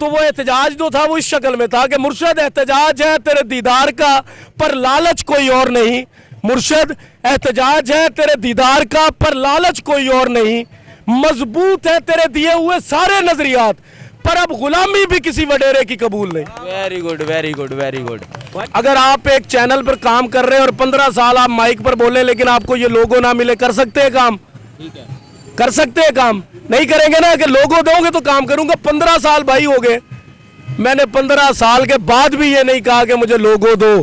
तो वो एहतजाज जो था वो इस शक्ल में था कि मुर्शद एहतजाज है तेरे दीदार का पर लालच कोई और नहीं, मुर्शद एहतजाज है तेरे दीदार का पर लालच कोई और नहीं, मजबूत है तेरे दिए हुए सारे नजरियात पर अब गुलामी भी किसी वडेरे की कबूल नहीं। Very good very good very good. अगर आप एक चैनल पर काम कर रहे हैं और 15 साल आप माइक पर बोले लेकिन आपको ये लोगो ना मिले, कर सकते हैं काम? ठीक है, कर सकते हैं काम? नहीं करेंगे ना कि लोगो दोगे तो काम करूंगा। 15 साल भाई हो गए, मैंने 15 साल के बाद भी ये नहीं कहा कि मुझे लोगो दो,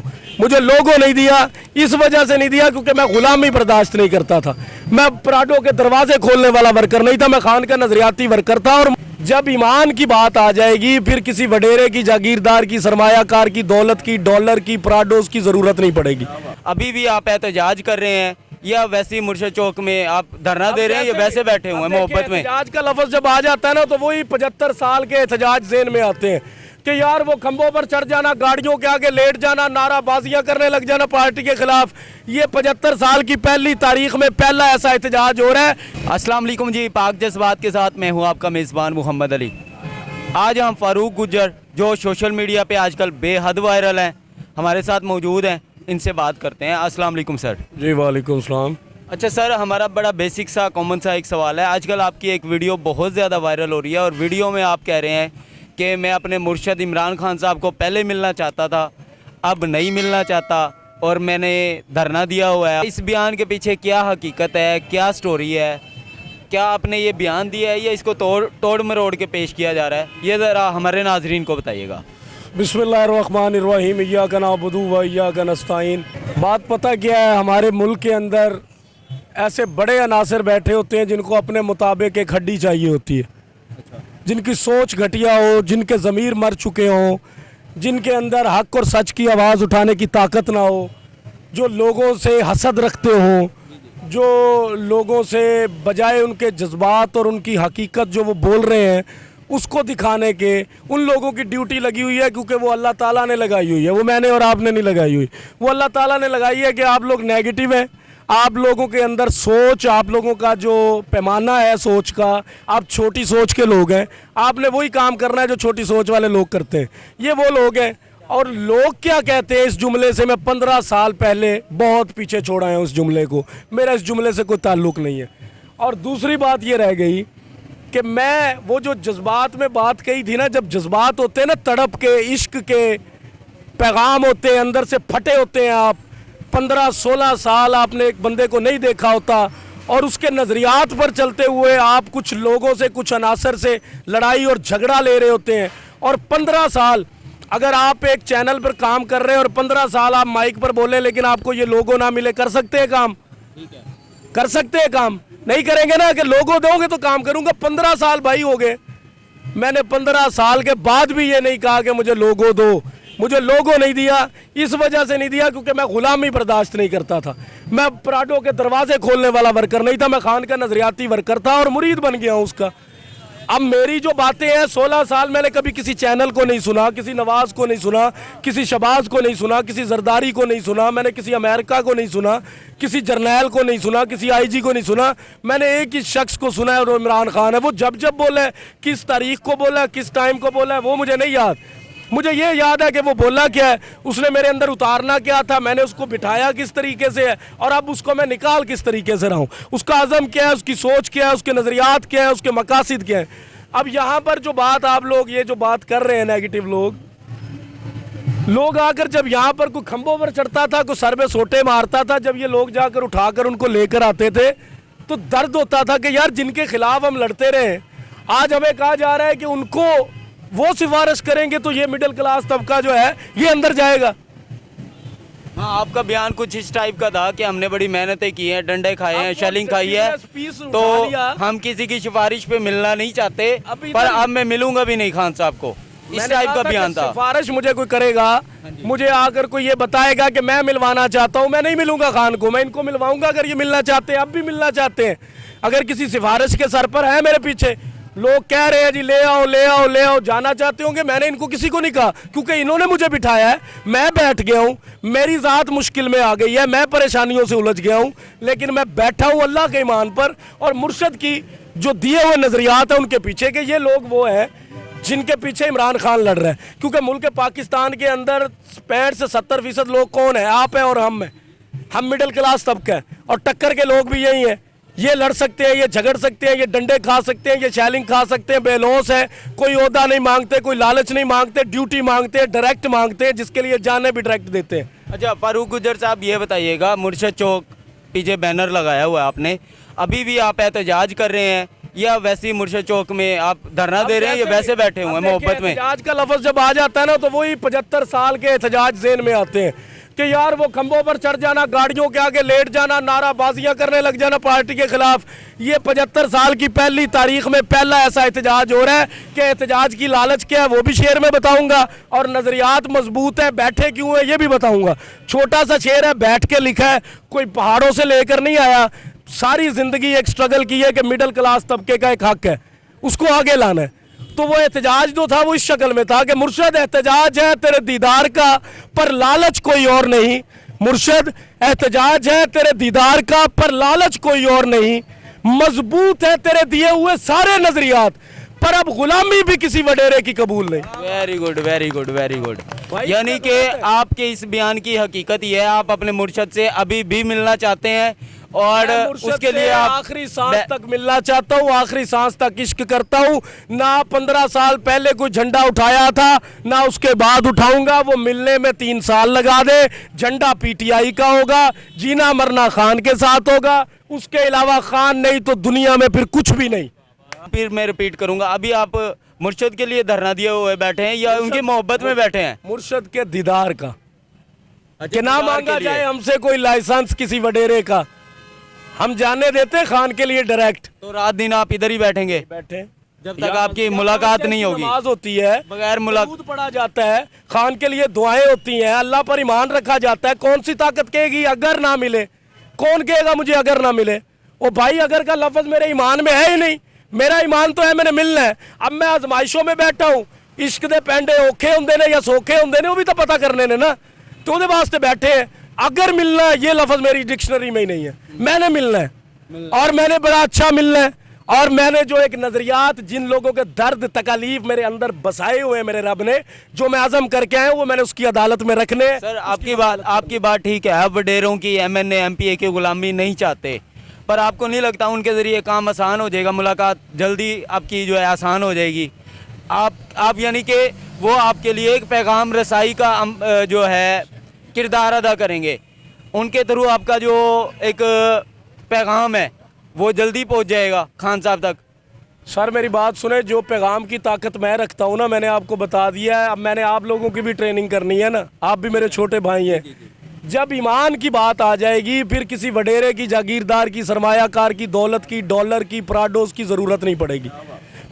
मुझे लोगो नहीं दिया। इस वजह से नहीं दिया क्योंकि मैं गुलामी बर्दाश्त नहीं करता था। मैं पराठों के दरवाजे खोलने वाला वर्कर नहीं था, मैं खान का नजरियाती वर्कर था। और जब ईमान की बात आ जाएगी फिर किसी वडेरे की, जागीरदार की, सरमायाकार की, दौलत की, डॉलर की, पराठों की जरूरत नहीं पड़ेगी। अभी भी आप एहतजाज कर रहे हैं या वैसे ही मुर्शद चौक में आप धरना दे रहे हैं या वैसे बैठे हुए हैं मोहब्बत में? एहतजाज का लफ्ज जब आ जाता है ना तो वही 75 साल के एहतजाज ज़हन में आते हैं कि यार वो खंभों पर चढ़ जाना, गाड़ियों के आगे लेट जाना, नाराबाजियां करने लग जाना पार्टी के खिलाफ। ये 75 साल की पहली तारीख में पहला ऐसा एहतजाज हो रहा है। अस्सलाम वालेकुम जी, पाक जज्बात के साथ मैं हूं आपका मेज़बान मोहम्मद अली। आज हम फ़ारूक गुज्जर जो सोशल मीडिया पे आजकल बेहद वायरल हैं, हमारे साथ मौजूद हैं, इनसे बात करते हैं। अस्सलाम वालेकुम सर। जी वालेकुम सलाम। अच्छा सर, हमारा बड़ा बेसिक सा कॉमन सा एक सवाल है। आजकल आपकी एक वीडियो बहुत ज़्यादा वायरल हो रही है और वीडियो में आप कह रहे हैं कि मैं अपने मुर्शद इमरान खान साहब को पहले मिलना चाहता था, अब नहीं मिलना चाहता और मैंने धरना दिया हुआ है। इस बयान के पीछे क्या हकीकत है, क्या स्टोरी है? क्या आपने ये बयान दिया है या इसको तोड़ मरोड़ के पेश किया जा रहा है? ये ज़रा हमारे नाजरीन को बताइएगा। बिस्मिल्लाहिर्रहमानिर्रहीम, इय्याका नअबुदु व इय्याका नस्तईन। बात पता क्या है, हमारे मुल्क के अंदर ऐसे बड़े अनासर बैठे होते हैं जिनको अपने मुताबिक एक हड्डी चाहिए होती है, जिनकी सोच घटिया हो, जिनके ज़मीर मर चुके हों, जिनके अंदर हक और सच की आवाज़ उठाने की ताकत ना हो, जो लोगों से हसद रखते हों, जो लोगों से बजाय उनके जज्बात और उनकी हकीकत जो वो बोल रहे हैं उसको दिखाने के, उन लोगों की ड्यूटी लगी हुई है क्योंकि वो अल्लाह ताला ने लगाई हुई है, वो मैंने और आपने नहीं लगाई हुई, वो अल्लाह ताला ने लगाई है कि आप लोग नेगेटिव हैं, आप लोगों के अंदर सोच, आप लोगों का जो पैमाना है सोच का, आप छोटी सोच के लोग हैं, आपने वही काम करना है जो छोटी सोच वाले लोग करते हैं। ये वो लोग हैं। और लोग क्या कहते हैं इस जुमले से, मैं 15 साल पहले बहुत पीछे छोड़ा है उस जुमले को, मेरा इस जुमले से कोई ताल्लुक़ नहीं है। और दूसरी बात ये रह गई कि मैं वो जो जज्बात में बात कही थी ना, जब जज्बात होते हैं ना, तड़प के, इश्क के पैगाम होते हैं, अंदर से फटे होते हैं। आप 15-16 साल आपने एक बंदे को नहीं देखा होता और उसके नज़रियात पर चलते हुए आप कुछ लोगों से, कुछ अनासर से लड़ाई और झगड़ा ले रहे होते हैं। और 15 साल अगर आप एक चैनल पर काम कर रहे हैं और 15 साल आप माइक पर बोले लेकिन आपको ये लोगो ना मिले, कर सकते हैं काम? ठीक है, कर सकते हैं काम? नहीं करेंगे ना कि लोगो दोगे तो काम करूंगा। 15 साल भाई हो गए, मैंने 15 साल के बाद भी ये नहीं कहा कि मुझे लोगो दो, मुझे लोगो नहीं दिया। इस वजह से नहीं दिया क्योंकि मैं गुलामी बर्दाश्त नहीं करता था। मैं पराठों के दरवाजे खोलने वाला वर्कर नहीं था, मैं खान का नजरियाती वर्कर था और मुरीद बन गया हूँ उसका। अब मेरी जो बातें हैं, 16 साल मैंने कभी किसी चैनल को नहीं सुना, किसी नवाज को नहीं सुना, किसी शबाज को नहीं सुना, किसी जरदारी को नहीं सुना, मैंने किसी अमेरिका को नहीं सुना, किसी जर्नैल को नहीं सुना, किसी आईजी को नहीं सुना। मैंने एक ही शख्स को सुना है और इमरान खान है। वो जब जब बोला है, किस तारीख को बोला है, किस टाइम को बोला है, वो मुझे नहीं याद। मुझे ये याद है कि वो बोला क्या है, उसने मेरे अंदर उतारना क्या था, मैंने उसको बिठाया किस तरीके से है और अब उसको मैं निकाल किस तरीके से रहा हूँ। उसका अज़म क्या है, उसकी सोच क्या है, उसके नज़रियात क्या है, उसके मकासद क्या है। अब यहाँ पर जो बात आप लोग ये जो बात कर रहे हैं नेगेटिव लोग आकर जब यहाँ पर कोई खंभों पर चढ़ता था, कोई सर में सोटे मारता था, जब ये लोग जाकर उठाकर उनको लेकर आते थे तो दर्द होता था कि यार जिनके खिलाफ हम लड़ते रहे, आज हमें कहा जा रहा है कि उनको वो सिफारिश करेंगे तो ये मिडिल क्लास तबका जो है ये अंदर जाएगा। हाँ, आपका बयान कुछ इस टाइप का था कि हमने बड़ी मेहनतें की हैं, डंडे खाए हैं, शेलिंग खाई है, तो हम किसी की सिफारिश पे मिलना नहीं चाहते, पर अब मैं मिलूंगा भी नहीं खान साहब को, इस टाइप का बयान था। सिफारिश मुझे कोई करेगा, मुझे आकर कोई ये बताएगा कि मैं मिलवाना चाहता हूँ, मैं नहीं मिलूंगा खान को, मैं इनको मिलवाऊंगा अगर ये मिलना चाहते हैं, अब भी मिलना चाहते हैं। अगर किसी सिफारिश के सर पर है मेरे पीछे, लोग कह रहे हैं जी ले आओ ले आओ ले आओ, जाना चाहते होंगे, मैंने इनको किसी को नहीं कहा क्योंकि इन्होंने मुझे बिठाया है, मैं बैठ गया हूँ, मेरी ज़ात मुश्किल में आ गई है, मैं परेशानियों से उलझ गया हूँ, लेकिन मैं बैठा हूँ अल्लाह के ईमान पर और मुर्शद की जो दिए हुए नज़रियात हैं उनके पीछे के। ये लोग वो हैं जिनके पीछे इमरान खान लड़ रहा है। क्योंकि मुल्क पाकिस्तान के अंदर 65 से 70% लोग कौन है? आप हैं और हम हैं। हम मिडिल क्लास तबका है और टक्कर के लोग भी यही हैं। ये लड़ सकते हैं, ये झगड़ सकते हैं, ये डंडे खा सकते हैं, ये शैलिंग खा सकते हैं, बेलौस है, कोई ओहदा नहीं मांगते, कोई लालच नहीं मांगते, ड्यूटी मांगते हैं, डायरेक्ट मांगते हैं, जिसके लिए जाने भी डायरेक्ट देते हैं। अच्छा फारूक गुज्जर साहब, ये बताइएगा, मुर्शद चौक पीछे बैनर लगाया हुआ है आपने, अभी भी आप एहतजाज कर रहे हैं या वैसे ही मुर्शद चौक में आप धरना दे रहे हैं या वैसे बैठे हुए हैं मोहब्बत में? एहतजाज का लफ्ज जब आ जाता है ना, तो वही 75 साल के एहतजाज ज़हन में आते हैं कि यार वो खंभों पर चढ़ जाना, गाड़ियों के आगे लेट जाना, नाराबाजियां करने लग जाना पार्टी के खिलाफ। ये 75 साल की पहली तारीख में पहला ऐसा एहतजाज हो रहा है कि एहतजाज की लालच क्या है वो भी शेर में बताऊंगा, और नजरियात मजबूत है, बैठे क्यों है ये भी बताऊंगा। छोटा सा शेर है, बैठ के लिखा है, कोई पहाड़ों से लेकर नहीं आया। सारी जिंदगी एक स्ट्रगल की है कि मिडिल क्लास तबके का एक हक है, उसको आगे लाना है। तो वो एहतजाज जो था वो इस शक्ल में था कि मुर्शद एहतजाज है तेरे दीदार का, पर लालच कोई और नहीं। मुर्शद एहतजाज है तेरे दीदार का, पर लालच कोई और नहीं। मजबूत है तेरे दिए हुए सारे नजरियात, पर अब गुलामी भी किसी वडेरे की कबूल नहीं। Very good, very good, very good. यानी कि आपके इस बयान की हकीकत ये है, आप अपने मुर्शद से अभी भी मिलना चाहते हैं और उसके लिए आप आखिरी सांस तक मिलना चाहता हूँ, आखिरी सांस तक इश्क करता हूँ। ना 15 साल पहले कोई झंडा उठाया था, ना उसके बाद उठाऊंगा। वो मिलने में 3 साल लगा दे, झंडा पीटीआई का होगा, जीना मरना खान के साथ होगा। उसके अलावा खान नहीं तो दुनिया में फिर कुछ भी नहीं। फिर मैं रिपीट करूंगा, अभी आप मुर्शद के लिए धरना दिए हुए बैठे हैं या उनकी मोहब्बत में बैठे हैं? मुर्शद के दीदार का कि ना दीदार मांगा के लिए। जाए हमसे कोई लाइसेंस किसी वडेरे का, हम जाने देते हैं खान के लिए डायरेक्ट। तो रात दिन आप इधर ही बैठेंगे बैठे जब तक आपकी मुलाकात नहीं होगी? नमाज होती है, बगैर मुलाकात दूध पड़ा जाता है, खान के लिए दुआएं होती हैं, अल्लाह पर ईमान रखा जाता है। कौन सी ताकत कहेगी अगर ना मिले? कौन कहेगा मुझे अगर ना मिले? ओ भाई, अगर का लफ्ज मेरे ईमान में है ही नहीं। मेरा ईमान तो है मैंने मिलना है। अब मैं आजमाइशों में बैठा हूँ, इश्क दे पेंडे औखे होंदे ने या सौखे होंदे ने वो भी तो पता करने ने ना, तो ਉਹਦੇ वास्ते बैठे हैं। अगर मिलना है ये लफ्ज मेरी डिक्शनरी में ही नहीं है। मैंने मिलना है और मैंने बड़ा अच्छा मिलना है, और मैंने जो एक नजरियात, जिन लोगों के दर्द तकालीफ मेरे अंदर बसाए हुए हैं मेरे रब ने, जो मैं आजम करके आया हूं, वो मैंने उसकी अदालत में रखने। सर आपकी बात ठीक है, आप वडेरों की एमएनए एमपीए की गुलामी नहीं चाहते, पर आपको नहीं लगता उनके ज़रिए काम आसान हो जाएगा, मुलाकात जल्दी आपकी जो है आसान हो जाएगी? आप यानी कि वो आपके लिए एक पैगाम रसाई का जो है किरदार अदा करेंगे, उनके थ्रू आपका जो एक पैगाम है वो जल्दी पहुंच जाएगा खान साहब तक। सर मेरी बात सुने, जो पैगाम की ताकत मैं रखता हूँ ना, मैंने आपको बता दिया है। अब मैंने आप लोगों की भी ट्रेनिंग करनी है ना, आप भी मेरे छोटे भाई हैं। जब ईमान की बात आ जाएगी, फिर किसी वडेरे की, जागीरदार की, सरमायाकार की, दौलत की, डॉलर की, प्राडोस की ज़रूरत नहीं पड़ेगी।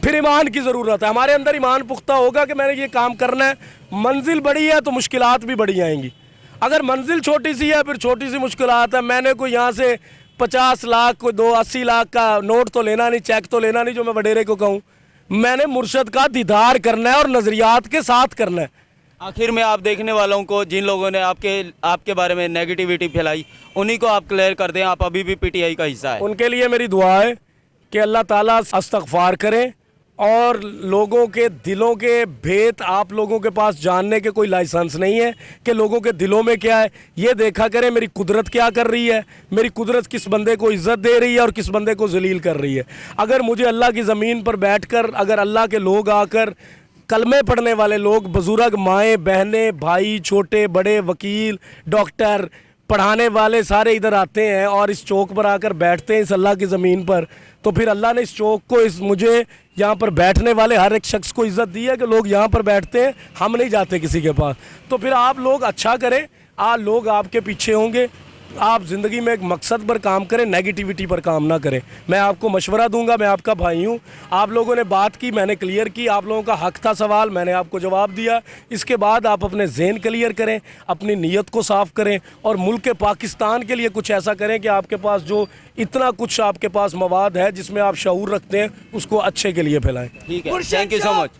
फिर ईमान की ज़रूरत है। हमारे अंदर ईमान पुख्ता होगा कि मैंने ये काम करना है। मंजिल बड़ी है तो मुश्किलात भी बड़ी आएंगी। अगर मंजिल छोटी सी है, फिर छोटी सी मुश्किलात है। मैंने कोई यहाँ से 50 लाख, कोई 80 लाख का नोट तो लेना नहीं, चेक तो लेना नहीं जो मैं वडेरे को कहूँ। मैंने मुर्शद का दीदार करना है और नज़रियात के साथ करना है। आखिर में आप देखने वालों को, जिन लोगों ने आपके बारे में नेगेटिविटी फैलाई, उन्हीं को आप क्लियर कर दें, आप अभी भी पीटीआई का हिस्सा है। उनके लिए मेरी दुआ है कि अल्लाह ताला इस्तग़फ़ार करें, और लोगों के दिलों के भेद आप लोगों के पास जानने के कोई लाइसेंस नहीं है कि लोगों के दिलों में क्या है। ये देखा करें मेरी कुदरत क्या कर रही है, मेरी कुदरत किस बंदे को इज़्ज़त दे रही है और किस बंदे को जलील कर रही है। अगर मुझे अल्लाह की ज़मीन पर बैठकर, अगर अल्लाह के लोग आकर, कलमे पढ़ने वाले लोग, बुजुर्ग, माएँ बहनें, भाई, छोटे बड़े, वकील, डॉक्टर, पढ़ाने वाले सारे इधर आते हैं और इस चौक पर आकर बैठते हैं, इस अल्लाह की ज़मीन पर, तो फिर अल्लाह ने इस चौक को, इस मुझे यहाँ पर बैठने वाले हर एक शख्स को इज़्ज़त दी है कि लोग यहाँ पर बैठते हैं, हम नहीं जाते किसी के पास। तो फिर आप लोग अच्छा करें, लोग आपके पीछे होंगे। आप ज़िंदगी में एक मकसद पर काम करें, नेगेटिविटी पर काम ना करें। मैं आपको मशवरा दूंगा, मैं आपका भाई हूँ। आप लोगों ने बात की, मैंने क्लियर की, आप लोगों का हक था सवाल, मैंने आपको जवाब दिया। इसके बाद आप अपने ज़हन क्लियर करें, अपनी नीयत को साफ़ करें और मुल्क पाकिस्तान के लिए कुछ ऐसा करें कि आपके पास जो इतना कुछ आपके पास मवाद है जिसमें आप शऊर रखते हैं, उसको अच्छे के लिए फैलाएँ। ठीक है, थैंक यू सो मच।